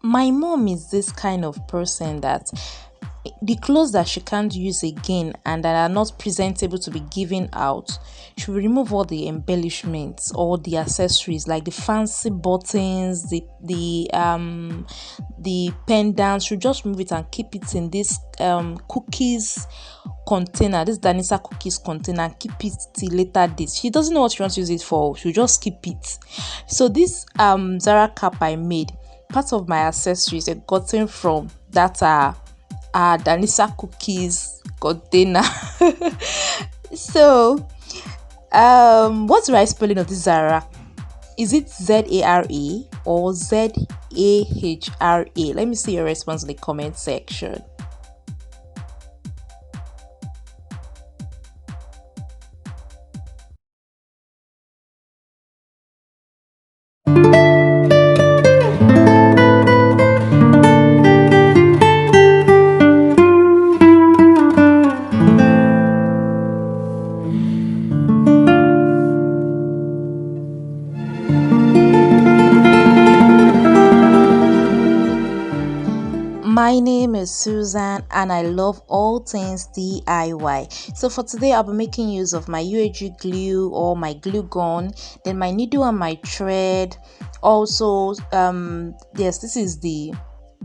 My mom is this kind of person that the clothes that she can't use again and that are not presentable to be given out, she will remove all the embellishments, all the accessories like the fancy buttons, the pendants. She'll just remove it and keep it in this cookies container, this Danisa cookies container, keep it till later date. She doesn't know what she wants to use it for, she'll just keep it. So this Zara cap I made, part of my accessories are gotten from that Danisa cookies container. So what's the right spelling of this Zara? Is it Zara or Zahra? Let me see your response in the comment section. My name is Susan and I love all things DIY. So for today I'll be making use of my UAG glue or my glue gun, then my needle and my thread. Also yes, this is the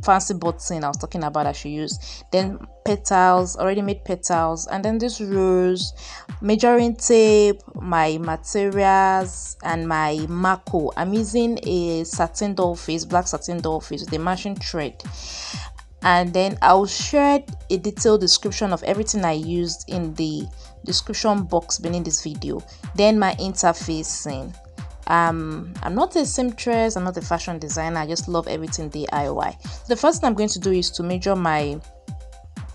fancy button I was talking about I should use. Then petals, already made petals, and then this rose, measuring tape, my materials, and my marco. I'm using a satin doll face, black satin doll face with a matching thread. And then I'll share a detailed description of everything I used in the description box beneath this video. Then my interfacing. I'm not a seamstress, I'm not a fashion designer, I just love everything DIY. The first thing I'm going to do is to measure my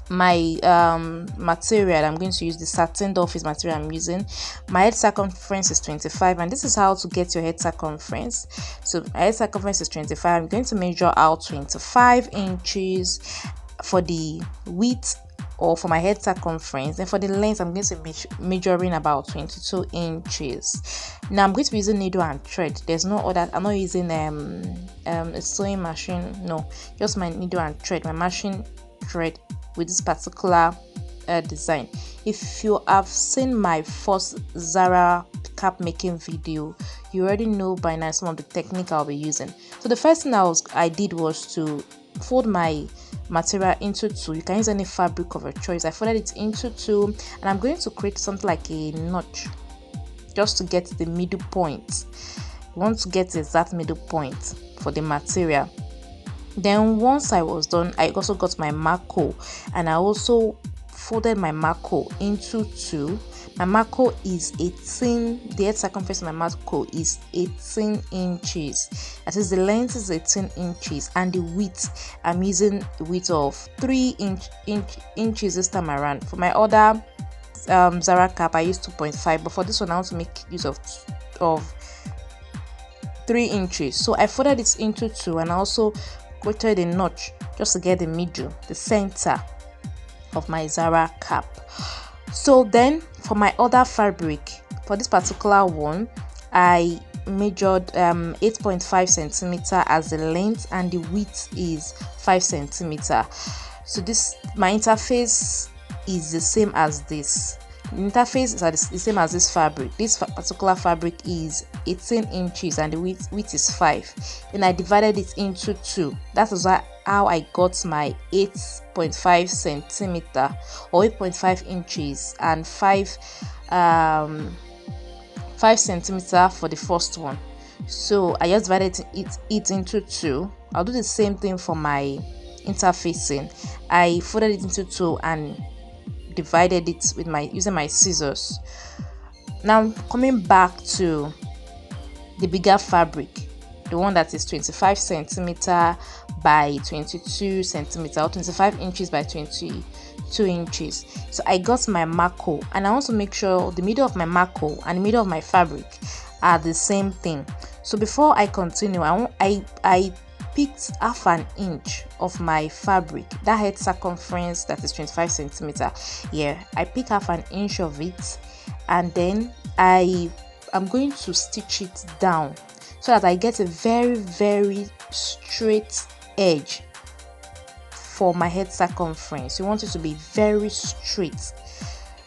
material. I'm going to use the satin doll face material I'm using. My head circumference is 25, and this is how to get your head circumference. So my head circumference is 25. I'm going to measure out 25 inches for the width or for my head circumference, and for the length I'm going to be measuring about 22 inches. Now I'm going to be using needle and thread. There's no other. I'm not using a sewing machine, no, just my needle and thread, my machine thread with this particular design. If you have seen my first Zara cap making video, you already know by now some of the technique I'll be using. So the first thing I did was to fold my material into two. You can use any fabric of your choice. I folded it into two, and I'm going to create something like a notch just to get the middle point. You want to get the exact middle point for the material. Then once I was done, I also got my marco, and I also folded my marco into two. My marco is 18, the head circumference of my marco is 18 inches. That is, the length is 18 inches, and the width, I'm using a width of 3 inches this time around. For my other Zara cap I used 2.5, but for this one I want to make use of 3 inches. So I folded it into two, and I also created a notch just to get the middle, the center of my Zara cap. So then for my other fabric, for this particular one, I measured 8.5 centimeter as the length, and the width is 5 centimeter. So this, my interface is the same as this. The interface is the same as this fabric. This particular fabric is 18 inches and the width is 5. Then I divided it into two. That is how I got my 8.5 centimeter or 8.5 inches and 5 centimeter for the first one. So I just divided it into two. I'll do the same thing for my interfacing. I folded it into two and divided it with using my scissors. Now coming back to the bigger fabric, the one that is 25 centimeter by 22 centimeter or 25 inches by 22 inches. So I got my marco, and I want to make sure the middle of my marco and the middle of my fabric are the same thing. So before I continue, I picked half an inch of my fabric, that head circumference that is 25 centimeter. Yeah, I pick half an inch of it, and then I'm going to stitch it down so that I get a very straight edge for my head circumference. You want it to be very straight.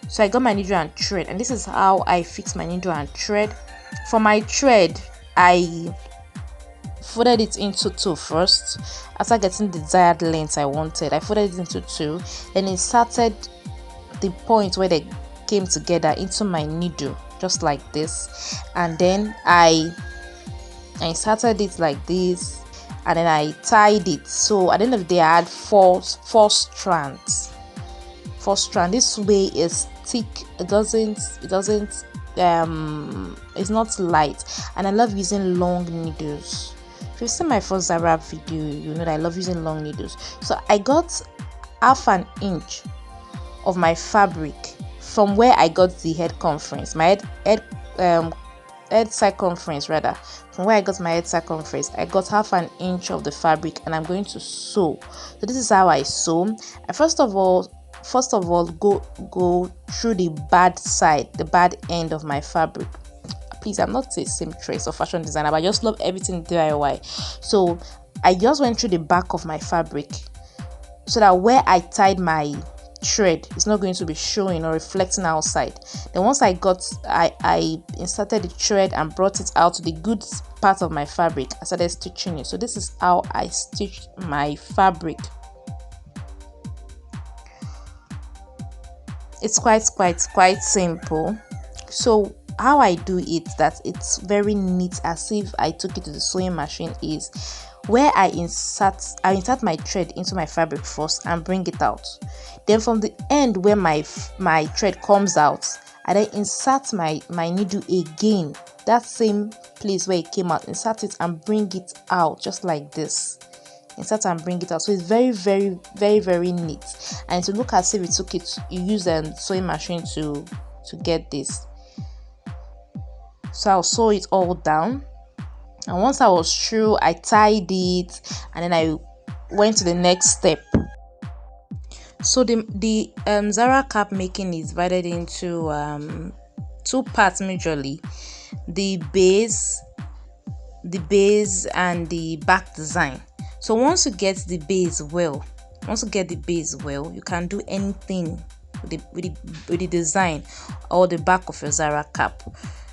So I got my needle and thread, and this is how I fix my needle and thread. For my thread, I folded it into two first. After getting the desired length I wanted, I folded it into two, then inserted the point where they came together into my needle, just like this, and then I inserted it like this, and then I tied it. So at the end of the day, I had four strands. This way is thick. It's not light, and I love using long needles. If you've seen my first Zara video, you know that I love using long needles. So I got half an inch of my fabric from where I got the head circumference, head circumference rather. From where I got my head circumference, I got half an inch of the fabric, and I'm going to sew. So this is how I sew. I first of all go through the bad side, the bad end of my fabric. Please, I'm not a seamstress or fashion designer, but I just love everything DIY. So I just went through the back of my fabric so that where I tied my thread is not going to be showing or reflecting outside. Then once I inserted the thread and brought it out to the good part of my fabric, I started stitching it. So this is how I stitched my fabric. It's quite simple. So how I do it that it's very neat, as if I took it to the sewing machine, is where I insert my thread into my fabric first and bring it out. Then from the end where my thread comes out, I then insert my needle again, that same place where it came out, insert it and bring it out, just like this. Insert and bring it out. So it's very neat, and to look as if you use a sewing machine to get this. So I'll sew it all down, and once I was through, I tied it, and then I went to the next step. So the Zara cap making is divided into two parts majorly: the base and the back design. So once you get the base well, you can do anything with the design or the back of your Zara cap.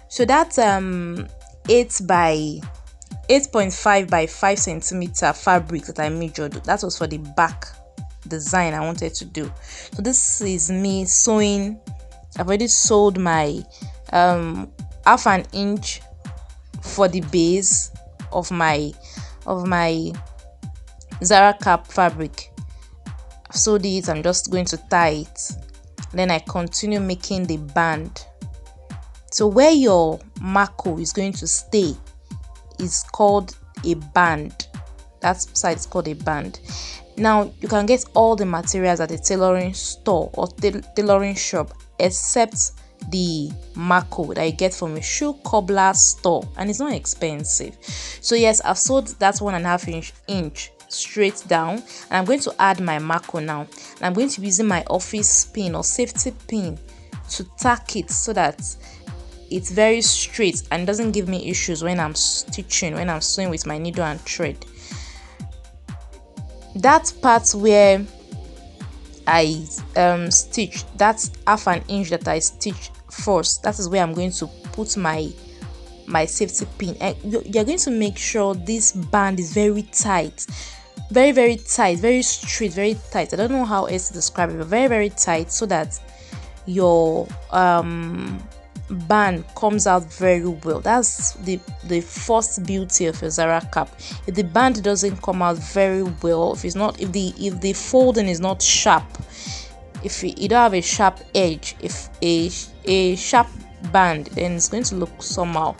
So that's 8.5 by 5 centimeter fabric that I measured. That was for the back design I wanted to do. So this is me sewing. I've already sewed my half an inch for the base of my Zara cap fabric. I've sewed it. I'm just going to tie it. Then I continue making the band. So where your marco is going to stay is called a band. That side is called a band. Now you can get all the materials at a tailoring store or tailoring shop except the marco that you get from a shoe cobbler store, and it's not expensive. So yes, I've sewed that 1.5 inch straight down, and I'm going to add my marco now, and I'm going to be using my office pin or safety pin to tack it so that it's very straight and doesn't give me issues when I'm stitching, when I'm sewing with my needle and thread. That part where I stitch, that's half an inch that I stitch first, that is where I'm going to put my safety pin. And you're going to make sure this band is very tight, very tight, very straight, very tight. I don't know how else to describe it, but very tight, so that your band comes out very well. That's the first beauty of a Zara cap. If the band doesn't come out very well, if the folding is not sharp, if you don't have a sharp edge, if a sharp band, then it's going to look somehow.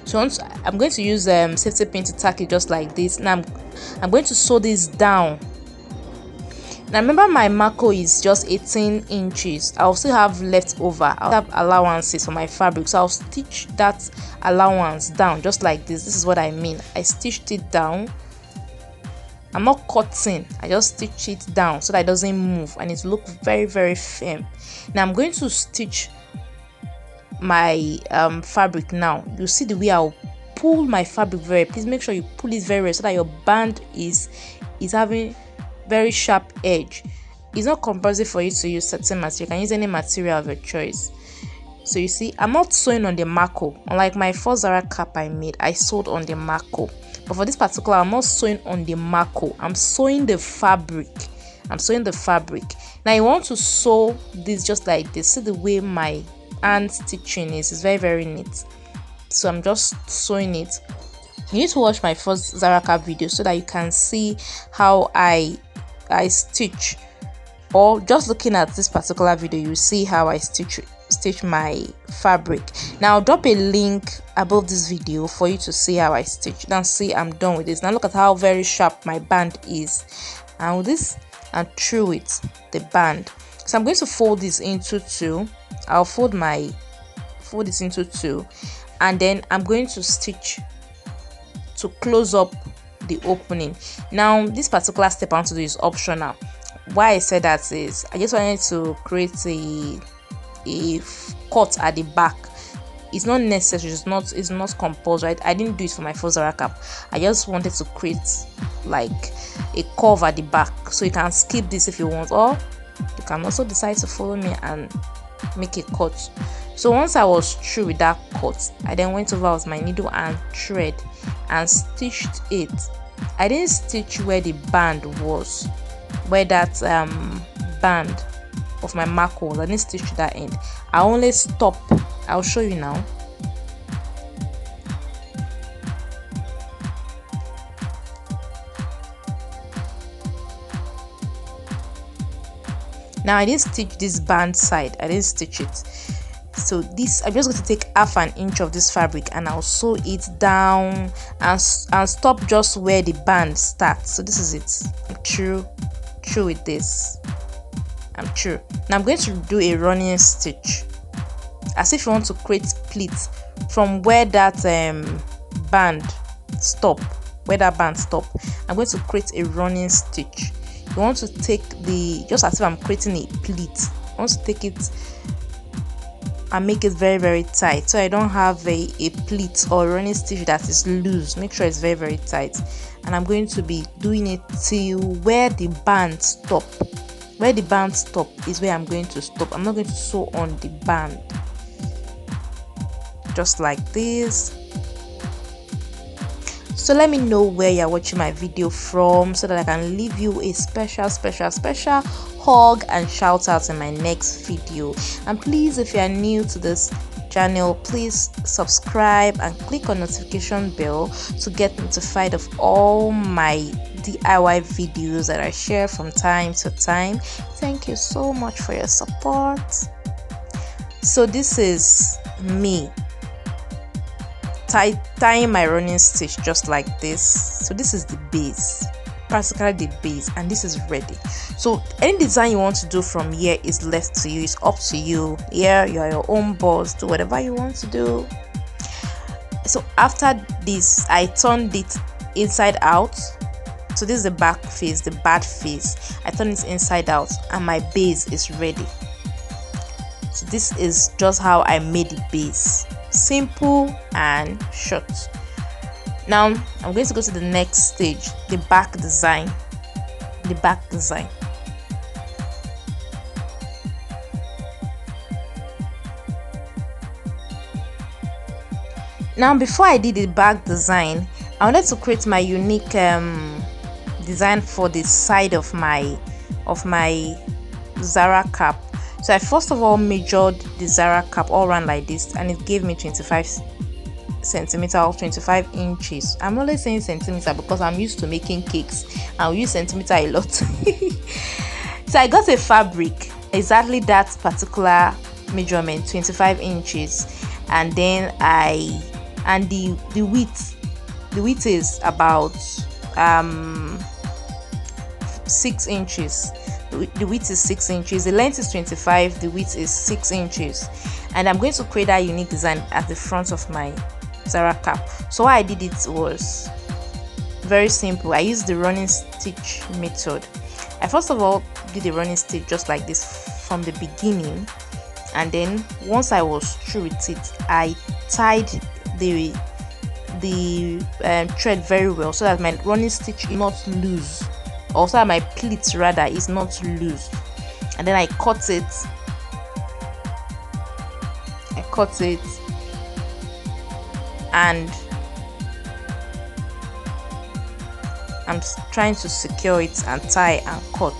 So I'm going to use safety pin to tack it just like this. Now I'm going to sew this down. Now remember, my marco is just 18 inches. I'll still have leftover. I'll have allowances for my fabric, so I'll stitch that allowance down just like this. This is what I mean. I stitched it down. I'm not cutting, I just stitch it down so that it doesn't move and it looks very firm. Now I'm going to stitch my fabric. Now you see the way I'll pull my fabric please make sure you pull it very well so that your band is is having very sharp edge. It's not compulsory for you to use certain material. You can use any material of your choice. So you see, I'm not sewing on the marco. Unlike my first Zara cap I made, I sewed on the marco. But for this particular, I'm not sewing on the marco. I'm sewing the fabric. I'm sewing the fabric. Now you want to sew this just like this. See the way my hand stitching is. It's very, very neat. So I'm just sewing it. You need to watch my first Zara cap video so that you can see how I stitch. Or just looking at this particular video, you see how I stitch my fabric. Now I'll drop a link above this video for you to see how I stitch. Now see, I'm done with this. Now look at how very sharp my band is, and with this and through it the band. So I'm going to fold this into two. I'll fold this into two, and then I'm going to stitch to close up the opening. Now this particular step I want to do is optional. Why I said that is I just wanted to create a cut at the back. It's not necessary, it's not compulsory. I didn't do it for my first Zara cap. I just wanted to create like a curve at the back, so you can skip this if you want, or you can also decide to follow me and make a cut. So once I was through with that cut, I then went over with my needle and thread and stitched it. I didn't stitch where the band was, where that band of my mark was. I didn't stitch to that end. I only stop. I'll show you now. Now I didn't stitch this band side. I didn't stitch it. So this, I'm just going to take half an inch of this fabric and I'll sew it down and stop just where the band starts. So this is it. I'm through with this. I'm through. Now I'm going to do a running stitch, as if you want to create pleats from where that band stop. Where that band stop, I'm going to create a running stitch. You want to take the, just as if I'm creating a pleat, I want to take it and make it very, very tight, so I don't have a pleat or running stitch that is loose. Make sure it's very, very tight, and I'm going to be doing it till where the band stop. Where the band stop is where I'm going to stop. I'm not going to sew on the band. Just like this. So let me know where you're watching my video from, so that I can leave you a special hug and shout out in my next video. And please, if you are new to this channel, please subscribe and click on notification bell to get notified of all my DIY videos that I share from time to time. Thank you so much for your support. So this is me tying my running stitch just like this. So this is the base, practically the base, and this is ready. So any design you want to do from here is left to you. It's up to you. Here you are your own boss. Do whatever you want to do. So after this, I turned it inside out. So this is the back face, the bad face. I turn it inside out and my base is ready. So this is just how I made the base. Simple and short. Now I'm going to go to the next stage, the back design. The back design. Now before I did the back design, I wanted to create my unique design for the side of my Zara cap. So I first of all measured the Zara cap all around like this, and it gave me 25 centimeter or 25 inches. I'm only saying centimeter because I'm used to making cakes and we use centimeter a lot. So I got a fabric exactly that particular measurement, 25 inches, and then the width is about 6 inches. The width is 6 inches, the length is 25, the width is 6 inches, and I'm going to create that unique design at the front of my Zara cap. So what I did it was very simple. I used the running stitch method. I first of all did the running stitch just like this from the beginning, and then once I was through with it, I tied the thread very well so that my running stitch is not loose. also that my pleat rather is not loose. And then I cut it. And I'm trying to secure it and tie and cut.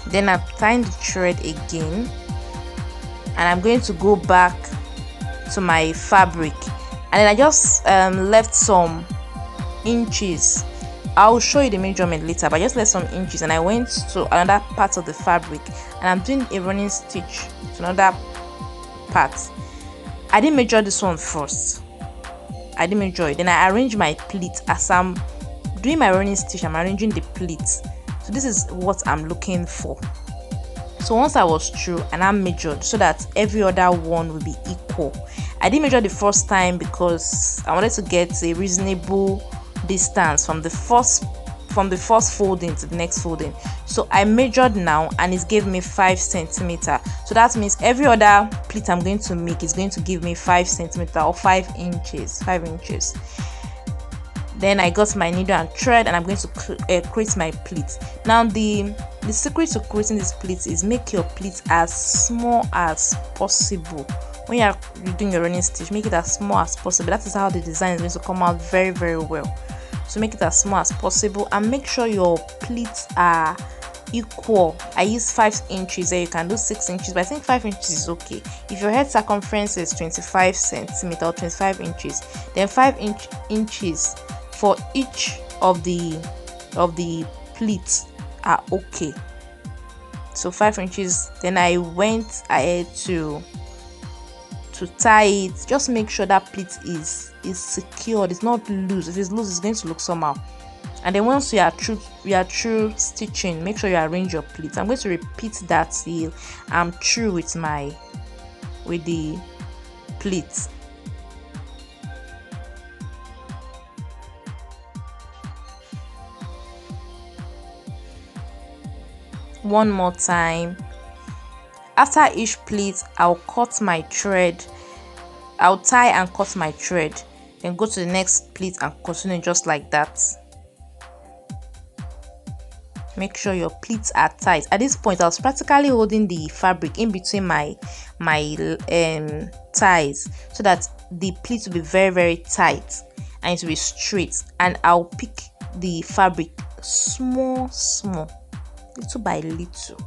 Then I'm tying the thread again, and I'm going to go back to my fabric, and then I just left some inches. I'll show you the measurement later, but I just left some inches, and I went to another part of the fabric, and I'm doing a running stitch to another part. I didn't measure this one first. I didn't measure it. Then I arrange my pleat. As I'm doing my running stitch, I'm arranging the pleat. So this is what I'm looking for. So once I was through, and I measured so that every other one will be equal. I didn't measure the first time because I wanted to get a reasonable distance from the first folding to the next folding. So I measured now, and it gave me 5 centimeters. So that means every other pleat I'm going to make is going to give me 5 centimeters or 5 inches. Then I got my needle and thread, and I'm going to create my pleat. Now the secret to creating this pleat is make your pleat as small as possible. When you're doing your running stitch, make it as small as possible. That is how the design is going to come out very, very well. So make it as small as possible, and make sure your pleats are equal. I use 5 inches there. You can do 6 inches, but I think 5 inches is okay. If your head circumference is 25 centimeters or 25 inches, then 5 inches for each of the pleats are okay. So 5 inches. Then I went ahead to tie it. Just make sure that pleat is secured, it's not loose. If it's loose, it's going to look somehow. And then once you are through stitching, make sure you arrange your pleats. I'm going to repeat that till I'm through with the pleats. One more time. After each pleat, I'll cut my thread. I'll tie and cut my thread, then go to the next pleat and continue just like that. Make sure your pleats are tight. At this point, I was practically holding the fabric in between my ties so that the pleats will be very, very tight and it will be straight. And I'll pick the fabric small, little by little.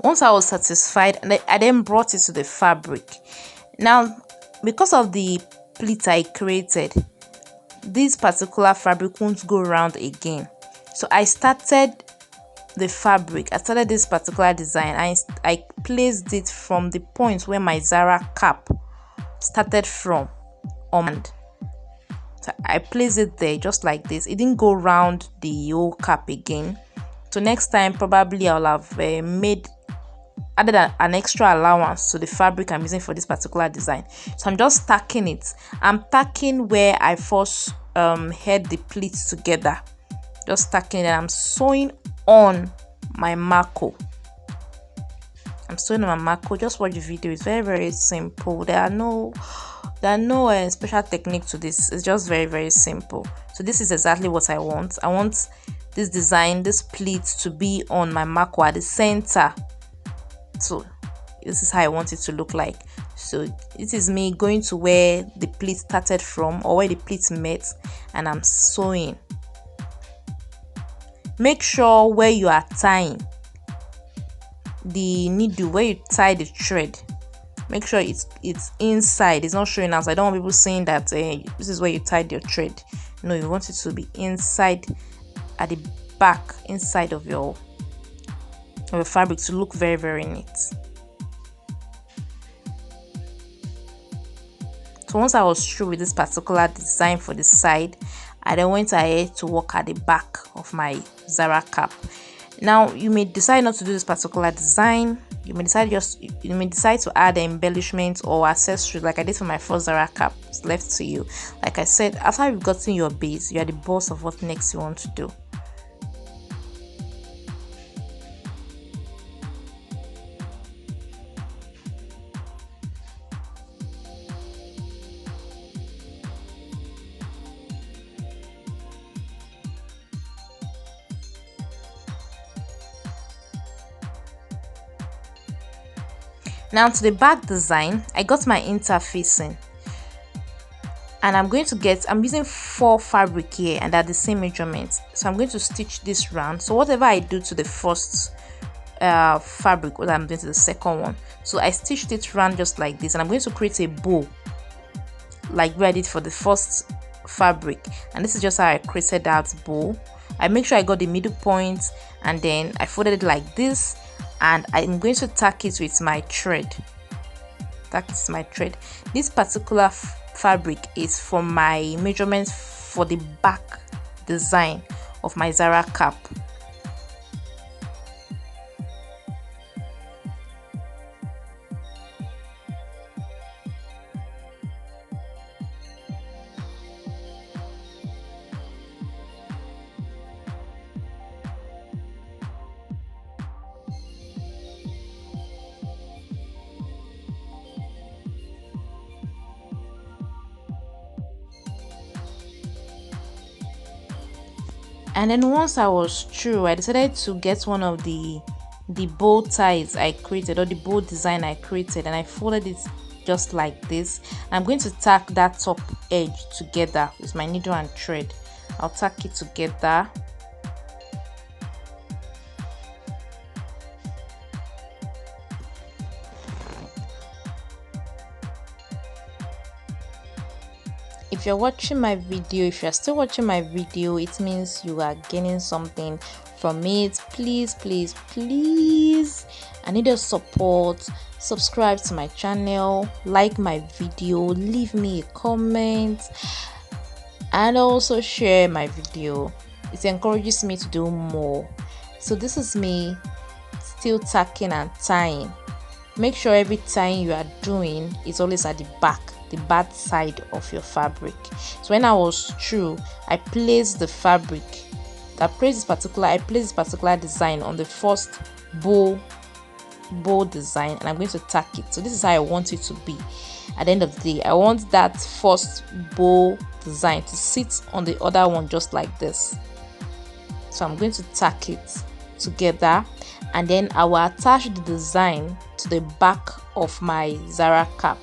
Once I was satisfied, I then brought it to the fabric. Now, because of the pleat I created, this particular fabric won't go around again. So I started the fabric. I started this particular design. I placed it from the point where my Zara cap started from. So I placed it there just like this. It didn't go around the whole cap again. So next time, probably I'll have made added an extra allowance to the fabric I'm using for this particular design. So I'm just tacking it. I'm tacking where I first had the pleats together. Just tacking it, and I'm sewing on my marco. Just watch the video. It's very, very simple. There are no special technique to this. It's just very, very simple. So this is exactly what I want. I want this design, this pleat, to be on my marco at the center. So this is how I want it to look like. So this is me going to where the pleat started from, or where the pleat met, and I'm sewing. Make sure where you are tying the needle, where you tie the thread, make sure it's inside. It's not showing outside. I don't want people saying that this is where you tied your thread. No, you want it to be inside, at the back, inside of your fabric, to look very, very neat. So once I was through with this particular design for the side, I then went ahead to work at the back of my Zara cap. Now you may decide not to do this particular design. You may decide to add embellishments or accessories like I did for my first Zara cap. It's left to you. Like I said, after you've gotten your base, you are the boss of what next you want to do. Now to the back design, I got my interfacing, and I'm using 4 fabric here and at the same measurement. So I'm going to stitch this round. So whatever I do to the first fabric, what I'm doing to the second one. So I stitched it round just like this, and I'm going to create a bow like where I did for the first fabric, and this is just how I created that bow. I make sure I got the middle point, and then I folded it like this, and I'm going to tack it with my thread. This particular fabric is for my measurements for the back design of my Zara cap. And then once I was through, I decided to get one of the bow ties I created, or the bow design I created, and I folded it just like this. I'm going to tack that top edge together with my needle and thread. I'll tack it together. If you're watching my video, if you're still watching my video, it means you are gaining something from it. Please, I need your support. Subscribe to my channel, like my video, leave me a comment, and also share my video. It encourages me to do more. So this is me still tacking and tying. Make sure every tying you are doing is always at the back side of your fabric. So when I was through, I placed this particular design on the first bow design, and I'm going to tack it. So this is how I want it to be. At the end of the day, I want that first bow design to sit on the other one just like this. So I'm going to tack it together, and then I will attach the design to the back of my Zara cap.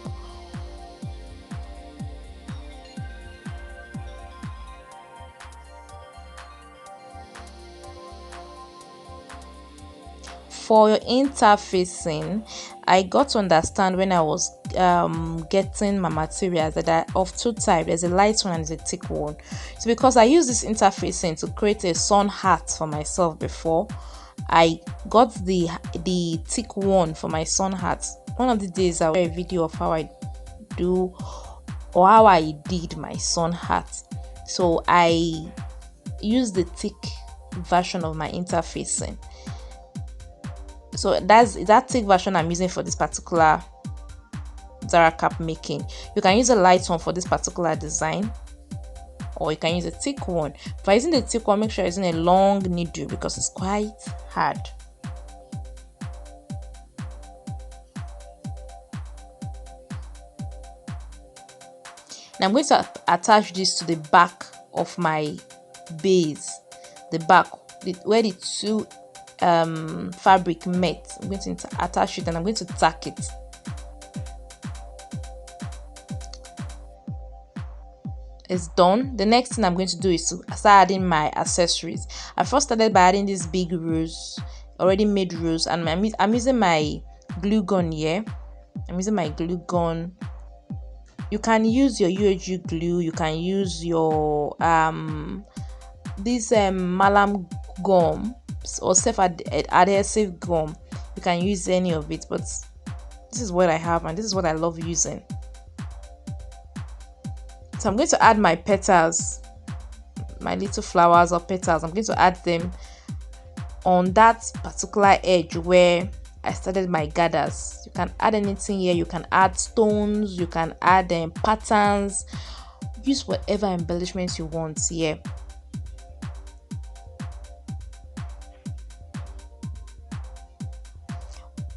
For your interfacing, I got to understand when I was getting my materials that are of 2 types. There's a light one and there's a thick one. So because I use this interfacing to create a sun hat for myself before, I got the thick one for my sun hat. One of the days I'll share a video of how I do or how I did my sun hat. So I used the thick version of my interfacing. So that's that thick version I'm using for this particular Zara cap making. You can use a light one for this particular design, or you can use a thick one. If using the thick one, make sure you're using a long needle because it's quite hard. Now I'm going to attach this to the back of my base, the back where the 2 fabric met. I'm going to attach it and I'm going to tack it. It's done. The next thing I'm going to do is to start adding my accessories. I first started by adding these big rows, already made rows, and I'm using my glue gun here. I'm using my glue gun. You can use your UHG glue, you can use your this malam gum or self-adhesive gum. You can use any of it, but this is what I have and this is what I love using. So I'm going to add my petals, my little flowers or petals. I'm going to add them on that particular edge where I started my gathers. You can add anything here. You can add stones, you can add patterns, use whatever embellishments you want here.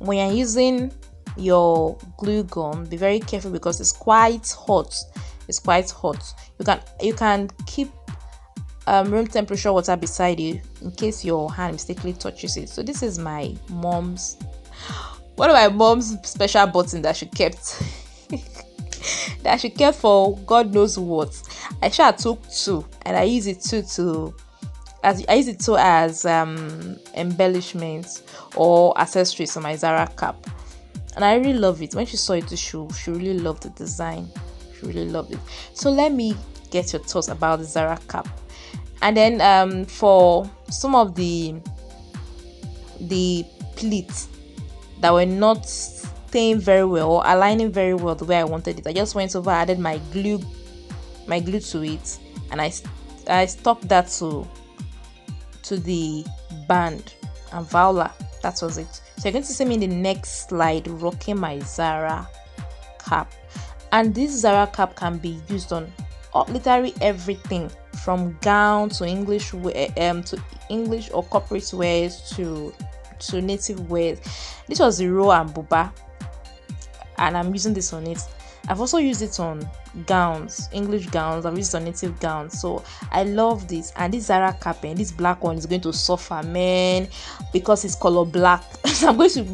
When you're using your glue gun, be very careful because it's quite hot. It's quite hot. You can keep room temperature water beside you in case your hand mistakenly touches it. So this is my mom's, one of my mom's special buttons that she kept that she kept for God knows what. I took two and I use it as embellishments or accessories on my Zara cap, and I really love it. When she saw it, she really loved the design. She really loved it. So let me get your thoughts about the Zara cap. And then for some of the pleats that were not staying very well or aligning very well the way I wanted it, I just went over, added my glue to it, and I stuck that to the band and voila. That was it. So you're going to see me in the next slide rocking my Zara cap, and this Zara cap can be used on literally everything from gown to English or corporate wears to native wears. This was the row and buba, and I'm using this on it. I've also used it on gowns, English gowns. I've used it on native gowns. So I love this. And this Zara cap, and this black one is going to suffer, man, because it's color black. So I'm going to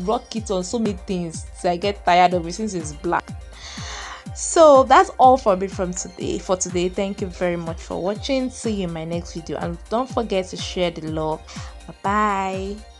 rock it on so many things till I get tired of it since it's black. So that's all for me for today. Thank you very much for watching. See you in my next video, and don't forget to share the love. Bye bye.